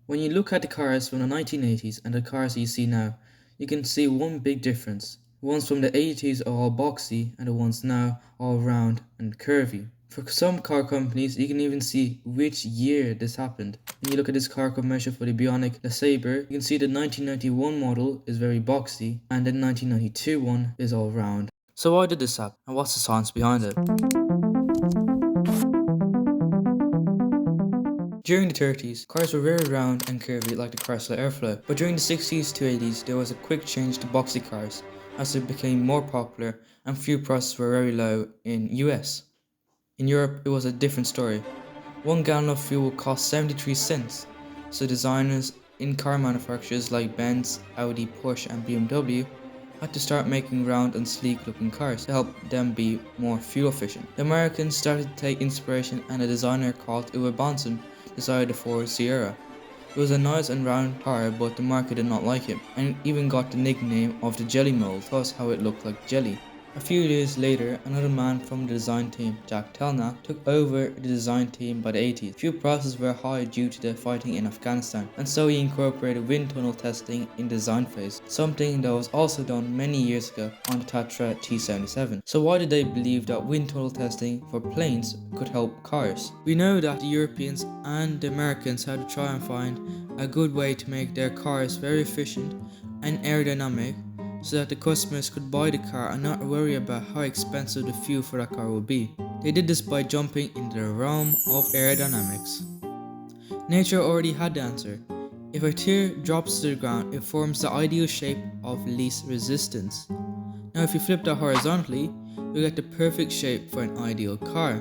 When you look at the cars from the 1980s and the cars you see now, you can see one big difference. The ones from the 80s are all boxy and the ones now are all round and curvy. For some car companies, you can even see which year this happened. When you look at this car commercial for the Bionic LeSabre, you can see the 1991 model is very boxy and the 1992 one is all round. So why did this happen and what's the science behind it? During the 30s, cars were very round and curvy like the Chrysler Airflow, but during the 60s to 80s there was a quick change to boxy cars as they became more popular and fuel prices were very low in US. In Europe it was a different story. 1 gallon of fuel would cost 73 cents, so designers in car manufacturers like Benz, Audi, Porsche and BMW had to start making round and sleek looking cars to help them be more fuel efficient. The Americans started to take inspiration and a designer called Uwe Bonson designed the Ford Sierra. It was a nice and round car, but the market did not like it, and it even got the nickname of the Jelly Mold, plus how it looked like jelly. A few years later, another man from the design team, Jack Telnack, took over the design team by the 80s. Fuel prices were high due to the fighting in Afghanistan, and so he incorporated wind tunnel testing in the design phase, something that was also done many years ago on the Tatra T77. So why did they believe that wind tunnel testing for planes could help cars? We know that the Europeans and the Americans had to try and find a good way to make their cars very efficient and aerodynamic, so that the customers could buy the car and not worry about how expensive the fuel for that car would be. They did this by jumping into the realm of aerodynamics. Nature already had the answer. If a tear drops to the ground, it forms the ideal shape of least resistance. Now if you flip that horizontally, you get the perfect shape for an ideal car.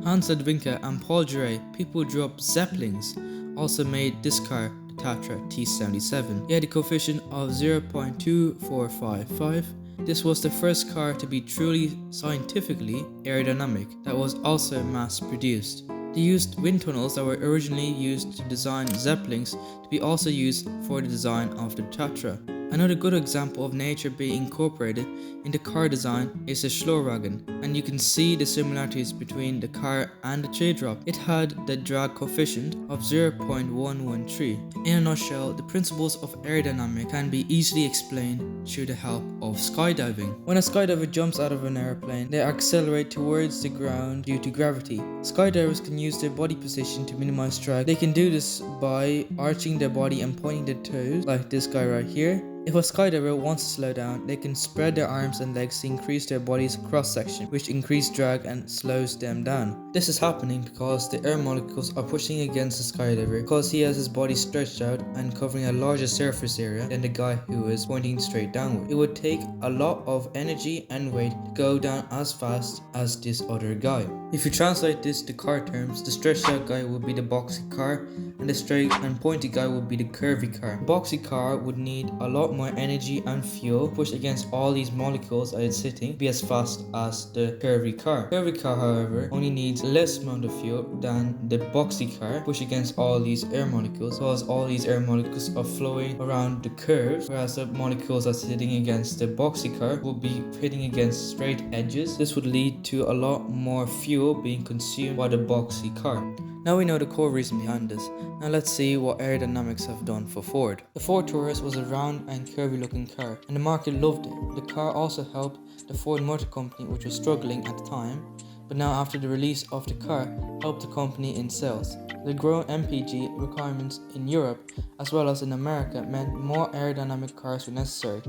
Hans Ledwinka and Paul Gere, people who drew up Zeppelins, also made this car, Tatra T77. It had a coefficient of 0.2455. This was the first car to be truly scientifically aerodynamic that was also mass produced. They used wind tunnels that were originally used to design Zeppelins to be also used for the design of the Tatra. Another good example of nature being incorporated into car design is the Schlorwagen, and you can see the similarities between the car and the teardrop. It had the drag coefficient of 0.113. In a nutshell, the principles of aerodynamics can be easily explained through the help of skydiving. When a skydiver jumps out of an airplane, they accelerate towards the ground due to gravity. Skydivers can use their body position to minimize drag. They can do this by arching their body and pointing their toes, like this guy right here. If a skydiver wants to slow down, they can spread their arms and legs to increase their body's cross-section, which increases drag and slows them down. This is happening because the air molecules are pushing against the skydiver because he has his body stretched out and covering a larger surface area than the guy who is pointing straight downward. It would take a lot of energy and weight to go down as fast as this other guy. If you translate this to car terms, the stretched out guy would be the boxy car and the straight and pointy guy would be the curvy car. The boxy car would need a lot more energy and fuel pushed against all these molecules as it's sitting to be as fast as the curvy car. Curvy car, however, only needs less amount of fuel than the boxy car pushed against all these air molecules, because all these air molecules are flowing around the curve, whereas the molecules that's sitting against the boxy car will be hitting against straight edges. This would lead to a lot more fuel being consumed by the boxy car. Now we know the core reason behind this. Now let's see what aerodynamics have done for Ford. The Ford Taurus was a round and curvy looking car, and the market loved it. The car also helped the Ford Motor Company, which was struggling at the time, but now after the release of the car, helped the company in sales. The growing MPG requirements in Europe as well as in America meant more aerodynamic cars were necessary.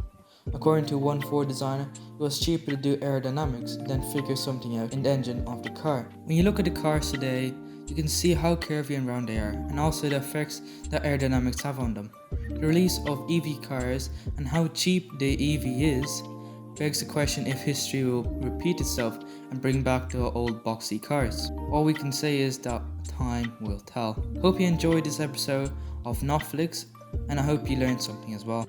According to one Ford designer, it was cheaper to do aerodynamics than figure something out in the engine of the car. When you look at the cars today, you can see how curvy and round they are, and also the effects that aerodynamics have on them. The release of EV cars and how cheap the EV is begs the question if history will repeat itself and bring back the old boxy cars. All we can say is that time will tell. Hope you enjoyed this episode of Netflix, and I hope you learned something as well.